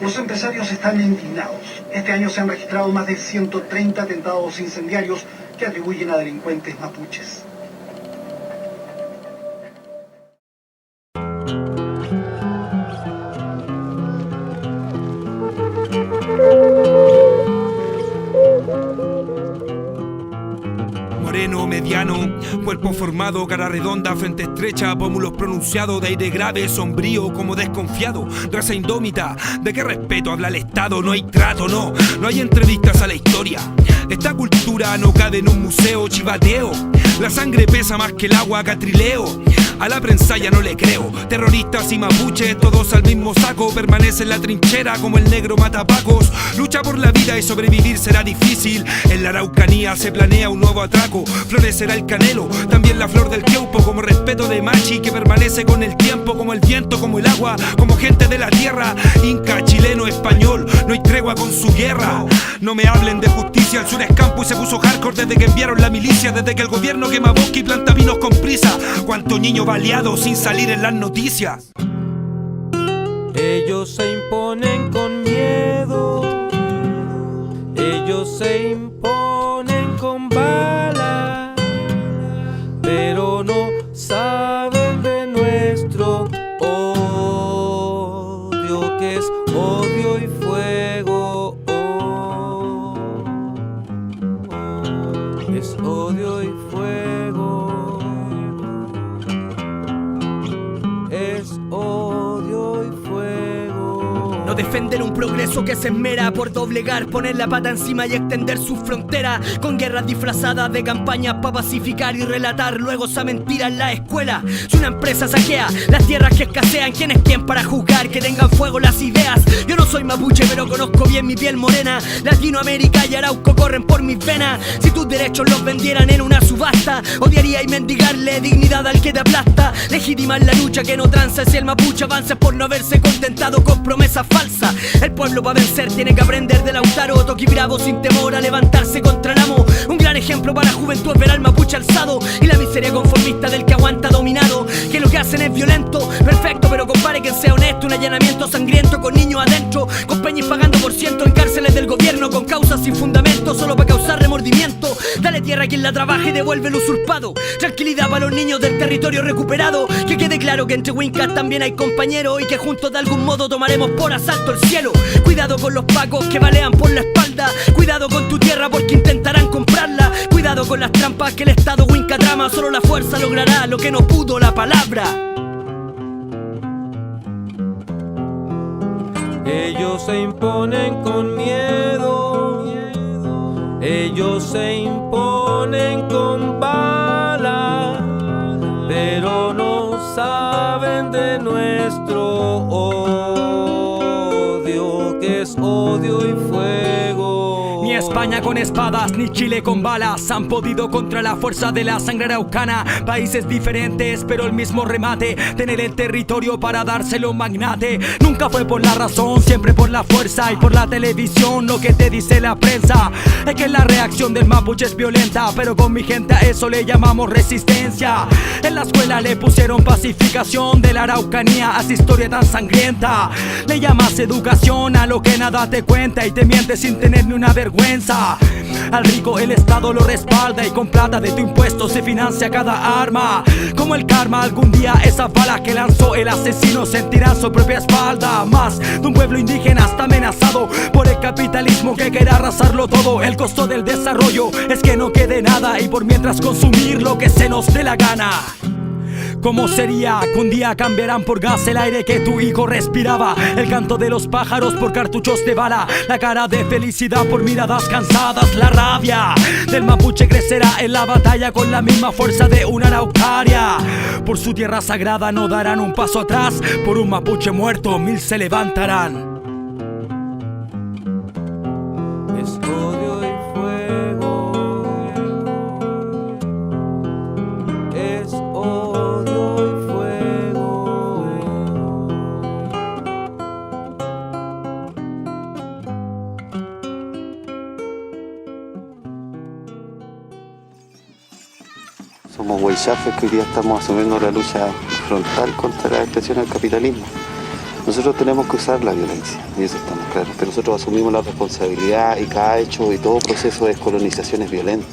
Los empresarios están indignados. Este año se han registrado más de 130 atentados incendiarios que atribuyen a delincuentes mapuches. Moreno, mediano, cuerpo formado, cara redonda, frente estrecha, pómulos pronunciados, de aire grave, sombrío, como desconfiado, raza indómita. ¿De qué respeto habla el Estado? No hay trato, no hay entrevistas a la historia. Esta cultura no cabe en un museo, chivateo. La sangre pesa más que el agua, catrileo. A la prensa ya no le creo. Terroristas y mapuches, todos al mismo saco. Permanece en la trinchera como el negro matapacos. Lucha por la vida y sobrevivir será difícil. En la Araucanía se planea un nuevo atraco. Florecerá el canelo, también la flor del tiempo. Como respeto de machi que permanece con el tiempo. Como el viento, como el agua, como gente de la tierra. Inca, chileno, español, no hay tregua con su guerra. No me hablen de justicia, el sur es campo y se puso hardcore desde que enviaron la milicia. Desde que el gobierno quema bosque y planta vinos con prisa. Cuánto niño baleado sin salir en las noticias. Ellos se imponen con miedo, ellos se imponen con bala, pero no saben de nuestro odio, que es odio y fuego. Es odio y fuego. Es odio y fuego. No defender un progreso que se esmera por doblegar, poner la pata encima y extender su frontera, con guerras disfrazadas de campañas para pacificar y relatar luego esa mentira en la escuela. Si una empresa saquea las tierras que escasean, ¿quién es quién para juzgar que tengan fuego las ideas? Yo no soy mapuche pero conozco bien mi piel morena. Latinoamérica y Arauco corren por mis venas. Si tus derechos los vendieran en una subasta, odiaría y mendigarle dignidad al que te aplasta. Legitimar la lucha que no tranza si el mapuche avanza por no haberse contentado con promesas falsas. El pueblo para vencer tiene que aprender de Lautaro. Toqui bravo sin temor a levantarse contra el amo. Un gran ejemplo para la juventud es ver al mapuche alzado y la miseria conformista del que aguanta dominado. Que lo que hacen es violento, perfecto, pero compare que sea honesto. Un allanamiento sangriento con niños adentro, con peñas pagando por ciento en cárceles del gobierno, con causas sin fundamento, solo para causar remordimiento. Dale tierra a quien la trabaje y devuelve el usurpado. Tranquilidad para los niños del territorio recuperado. Que quede claro que entre Wincas también hay compañeros y que juntos de algún modo tomaremos por asalto el cielo. Cuidado con los pacos que balean por la espalda. Cuidado con tu tierra porque intentarán comprarla. Cuidado con las trampas que el Estado Winca trama. Solo la fuerza logrará lo que no pudo la palabra. Ellos se imponen con miedo, ellos se imponen con bala, pero no saben de nuestro odio, que es odio y fuego. Ni España con espadas, ni Chile con balas han podido contra la fuerza de la sangre araucana. Países diferentes, pero el mismo remate: tener el territorio para dárselo a un magnate. Nunca fue por la razón, siempre por la fuerza y por la televisión. Lo que te dice la prensa es que la reacción del mapuche es violenta, pero con mi gente a eso le llamamos resistencia. En la escuela le pusieron pacificación de la Araucanía a esa historia tan sangrienta. Le llamas educación a lo que nada te cuenta y te mientes sin tener ni una vergüenza. Al rico el Estado lo respalda y con plata de tu impuesto se financia cada arma. Como el karma, algún día esas balas que lanzó el asesino sentirán su propia espalda. Más de un pueblo indígena está amenazado por el capitalismo que quiere arrasarlo todo. El costo del desarrollo es que no quede nada y por mientras consumir lo que se nos dé la gana. ¿Cómo sería que un día cambiarán por gas el aire que tu hijo respiraba? El canto de los pájaros por cartuchos de bala, la cara de felicidad por miradas cansadas. La rabia del mapuche crecerá en la batalla con la misma fuerza de una araucaria. Por su tierra sagrada no darán un paso atrás. Por un mapuche muerto 1000 se levantarán. Es odio y fuego. Es odio y fuego. Somos Huaychafes que hoy día estamos asumiendo la lucha frontal contra la expresión del capitalismo. Nosotros tenemos que usar la violencia, y eso estamos claros, que nosotros asumimos la responsabilidad y cada hecho y todo proceso de descolonización es violento.